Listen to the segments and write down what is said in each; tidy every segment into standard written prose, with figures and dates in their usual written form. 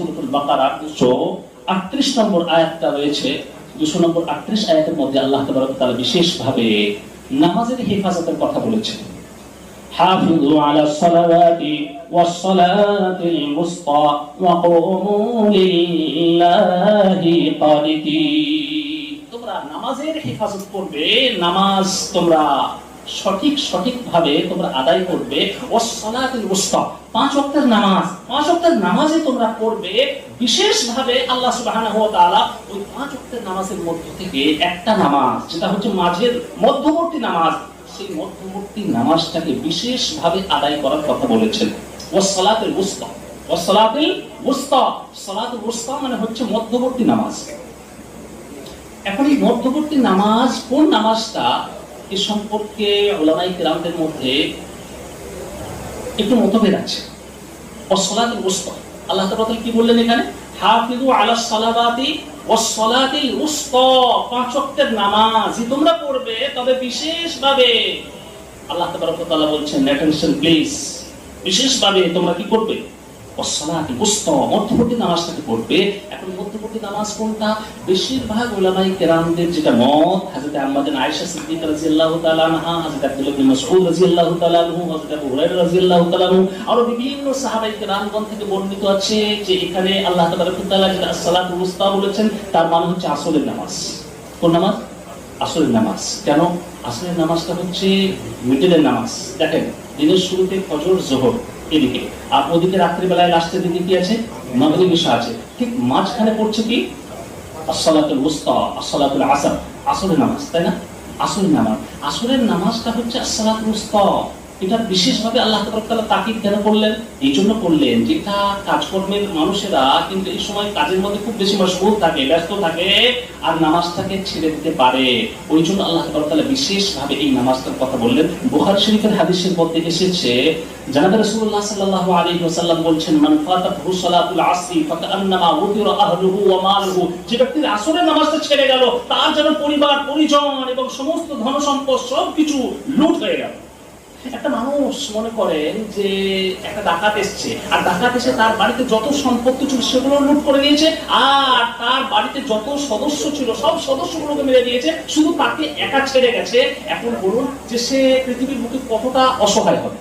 সূরাতুল বাকারা 238 নম্বর আয়াতটা রয়েছে। 200 নম্বর 38 আয়াতের মধ্যে আল্লাহ তাবারক ওয়া তাআলা বিশেষভাবে নামাজের হেফাজতের কথা বলেছেন। হাফিযু আলাস সালাওয়াতি ওয়াস সালাতিল মুসতা ওয়া কুমু লিল্লাহি কানিতিন। তোমরা নামাজের হেফাজত করবে, নামাজ তোমরা সঠিকভাবে তোমরা আদায় করবে। ওয়াস সালাতিল মুসতা, 5 ওয়াক্তের নামাজ, 5 ওয়াক্তের নামাজে তোমরা করবে। বিশেষভাবে আল্লাহ সুবহানাহু ওয়া তাআলা ওই 5 ওয়াক্তের নামাজের মধ্য থেকে একটা নামাজ যেটা হচ্ছে মাঝের মধ্যবর্তী নামাজ, সেই মধ্যবর্তী নামাজটাকে বিশেষভাবে আদায় করার কথা বলেছেন। ওয়াস সালাতুল উসতা, ওয়াস সালাতুল উসতা, সালাতুল উসতা মানে হচ্ছে মধ্যবর্তী নামাজ। এখন এই মধ্যবর্তী নামাজ কোন নামাজটা, এ সম্পর্কে উলামায়ে কিরামদের মধ্যে একটু মতভেদ আছে। ওয়াস সালাতুল উসতা, আল্লাহ তাআলা কি বললেন এখানে? হাফিযু আলাস সালাওয়াতি ওয়াস সালাতিল উসতা, 5 ওয়াক্তের নামাজই তোমরা পড়বে, তবে বিশেষভাবে আল্লাহ তাআলা বলছেন, অ্যাটেনশন প্লিজ, বিশেষভাবে তোমরা কি করবে? ওয়াস সালাতিল উসতা, মধ্যবর্তী নামাজটাকে পড়বে। এখন মধ্যবর্তী নামাজ কোনটা? বেশিরভাগ উলামায়ে কেরামদের যেটা মত, হযরত আম্মাজান আয়েশা সিদ্দিকা রাদিয়াল্লাহু তাআলা আনহা, হযরত আব্দুল্লাহ ইবনে মাসউদ রাদিয়াল্লাহু তাআলা আনহু, হযরত আবু হুরায়রা রাদিয়াল্লাহু তাআলা আনহু, আর বিভিন্ন সাহাবায়ে কেরামগণ থেকে বর্ণিত আছে যে এখানে আল্লাহ তাআলা যেটা as-সালাতুল উসতা বলেছেন, তার মানে হচ্ছে আসরের নামাজ। কোন নামাজ? আসরের নামাজ। কেন? আসরের নামাজটা হচ্ছে মিডলের নামাজ। দেখেন, দিনের শুরুতে ফজর, যোহর এদিকে, আর ওদিকে রাত্রিবেলায় লাস্টের দিকে কি আছে? মাগরিব, ইশা আছে। ঠিক মাঝখানে পড়ছে কি? as-সালাতুল উসতা, as-সালাতুল আসর, আসরের নামাজ, তাই না? আসরের নামাজ, আসরের নামাজটা হচ্ছে as-সালাতুল উসতা। এটা বিশেষভাবে আল্লাহ তাআলা তাকিদ কেন করলেন? এই জন্য করলেন যে এটা কাজকর্মের মানুষেরা কিন্তু এই সময় কাজের মধ্যে খুব বেশি মশগুল থাকে, ব্যস্ত থাকে, আর নামাজটাকে ছেড়ে দিতে পারে। ওই জন্য আল্লাহ তাআলা বিশেষভাবে এই নামাজটার কথা বললেন। বুখারী শরীফের হাদিসের মধ্যে এসেছে, জনাব রাসূলুল্লাহ সাল্লাল্লাহু আলাইহি ওয়াসাল্লাম বলছেন, মান ফাতাহু সালাতুল আসরি ফাকান্নামা উতিরা আহলুহু ওয়া মালুহু, যে ব্যক্তি আসরের নামাজটা ছেড়ে গেল, তার যেন পরিবার, পরিজন এবং সমস্ত ধন সম্পদ সবকিছু লুট হয়ে গেল। একটা মানুষ মনে করেন যে একটা ডাকাত এসছে, আর ডাকাত এসে তার বাড়িতে যত সম্পত্তি ছিল সেগুলো লুট করে নিয়েছে, আর তার বাড়িতে যত সদস্য ছিল সব সদস্যগুলোকে মেরে দিয়েছে, শুধু তাকে একা ছেড়ে গেছে। এখন বলুন যে সে পৃথিবীর বুকে কতটা অসহায় হবে?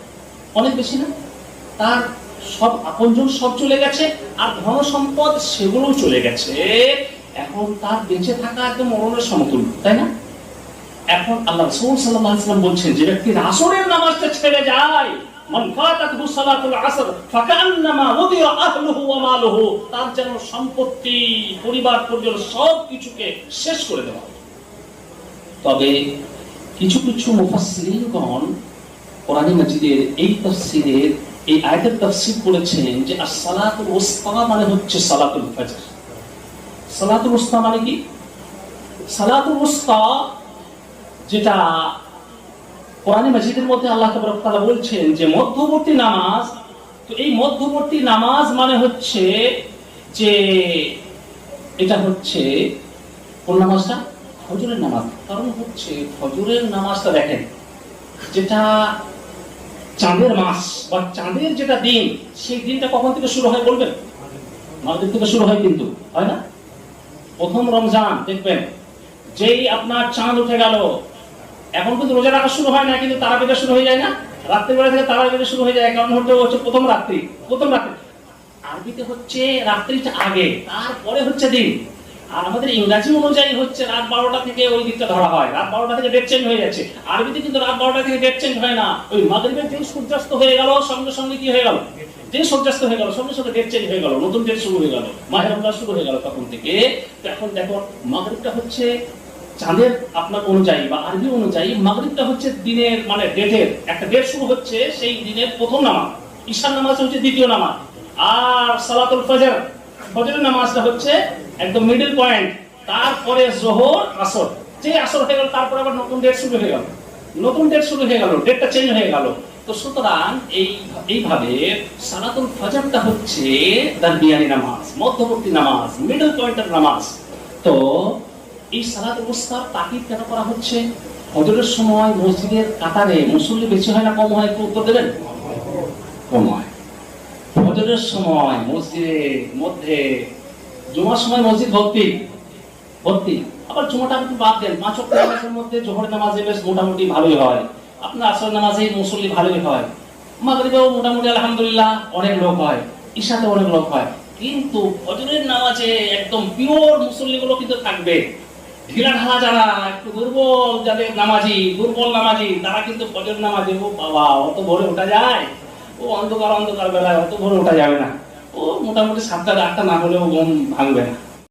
অনেক বেশি না? তার সব আপনজন সব চলে গেছে, আর ধন সম্পদ সেগুলো চলে গেছে। এখন তার বেঁচে থাকা একদম মরণের সমতুল্য, তাই না? এখন আল্লাহ রাসূল সাল্লাল্লাহু আলাইহি ওয়াসাল্লাম বলছেন, যে ব্যক্তি আসরের নামাজটা ছেড়ে যায়, মান ফাতাতহু সালাতুল আসর ফাকান্নামা উদিয়া আহলুহু ওয়া মালুহু, তার যেন সম্পত্তি, পরিবার, পরিজন সবকিছুকে শেষ করে দেওয়া। তবে কিছু কিছু মুফাসসিরিনগণ কোরআন মাজিদের এই তাফসীরের, এই আয়াতের তাফসীর করেছেন যে as-সালাতুল উসতা মানে হচ্ছে সালাতুল ফজর। সালাতুল উসতা মানে কি? সালাতুল উসতা যেটা কোরআন মাজিদের মধ্যে আল্লাহ তাআলা বলছেন যে মধ্যবর্তী নামাজ, তো এই মধ্যবর্তী নামাজ মানে হচ্ছে যে এটা হচ্ছে কোন নামাজটা? ফজরের নামাজ। কারণ হচ্ছে ফজরের নামাজটা দেখেন, যেটা চাঁদের মাস বা চাঁদের যেটা দিন, সেই দিনটা কখন থেকে শুরু হয় বলবেন? মাগরিব থেকে শুরু হয়, কিন্তু হয় না? প্রথম রমজান দেখবেন, যেই আপনার চাঁদ উঠে গেল, এখন কিন্তু রোজা রাখা শুরু হয় না, কিন্তু তারাবিটা শুরু হয়ে যায় না? রাত্রিবেলা থেকে তারাবিটা শুরু হয়ে যায়, কারণ হচ্ছে প্রথম রাত্রি। আরবিতে হচ্ছে রাত্রিটা আগে, তারপরে হচ্ছে দিন। আর আমাদের ইংরেজি অনুযায়ী হচ্ছে রাত 12টা থেকে ওই দিকটা ধরা হয়, রাত 12টা থেকে ডেট চেঞ্জ হয়ে যাচ্ছে। আরবিতে কিন্তু রাত 12টা থেকে ডেট চেঞ্জ হয় না, ওই মাগরিবের দিন সূর্যাস্ত হয়ে গেল, সঙ্গে সঙ্গে কি হয়ে গেল? দিন সূর্যাস্ত হয়ে গেল, সঙ্গে সঙ্গে ডেট চেঞ্জ হয়ে গেল, নতুন ডেট শুরু হয়ে গেল, মাহে রমজান শুরু হয়ে গেল তখন থেকে। এখন দেখো, মাগরিবটা হচ্ছে চাঁদের আপনার অনুযায়ী বা আরবি অনুযায়ী, মাগরিবটা হচ্ছে দিনের মানে ডেটের একটা ডেট শুরু হচ্ছে, সেই দিনের প্রথম নামাজ। ঈশার নামাজ হচ্ছে দ্বিতীয় নামাজ, আর সালাতুল ফজর, ফজরের নামাজটা হচ্ছে একদম মিডল পয়েন্ট। তারপরে যোহর, আসর, যে আসর হয়ে গেল তারপর আবার নতুন ডেট শুরু হয়ে গেল, ডেটটা চেঞ্জ হয়ে গেল। তো সুতরাং এইভাবে সালাতুল ফজরটা হচ্ছে দারমিয়ানি নামাজ, মধ্যবর্তী নামাজ, মিডল পয়েন্টের নামাজ। তো এই সালাতুল উসতার তাকিদ কেন করা হচ্ছে? ফজরের সময় মসজিদের কাতারে মুসল্লি বেশি হয় না কম হয়? একটু উত্তর দেবেন। কম হয়। ফজরের সময় মসজিদের মধ্যে, জুমার সময় মসজিদ ভর্তি ভর্তি, আবার জুমাটা আপনি বাদ দেন, 5 ওয়াক্ত নামাজের মধ্যে জোহর নামাজে বেশ মোটামুটি ভালোই হয়, আপনার আসর নামাজে মুসল্লি ভালোই হয়, মাগরিবেও মোটামুটি আলহামদুলিল্লাহ অনেক লোক হয়, ইশাতে অনেক লোক হয়, কিন্তু ফজরের নামাজে একদম পিওর মুসল্লিগুলো কিন্তু থাকবে। ঢিলা ঢালা যারা একটু দুর্বল, যাদের দুর্বল নামাজি, তারা কিন্তু ফজর নামাজে, ও বাবা অত ভোরে ওঠা যায়, ও অন্ধকার অন্ধকার বেলায় অত ভোরে ওঠা যাবে না, ও মোটামুটি 7টা 8টা না হলেও ঘুম ভাঙবে না।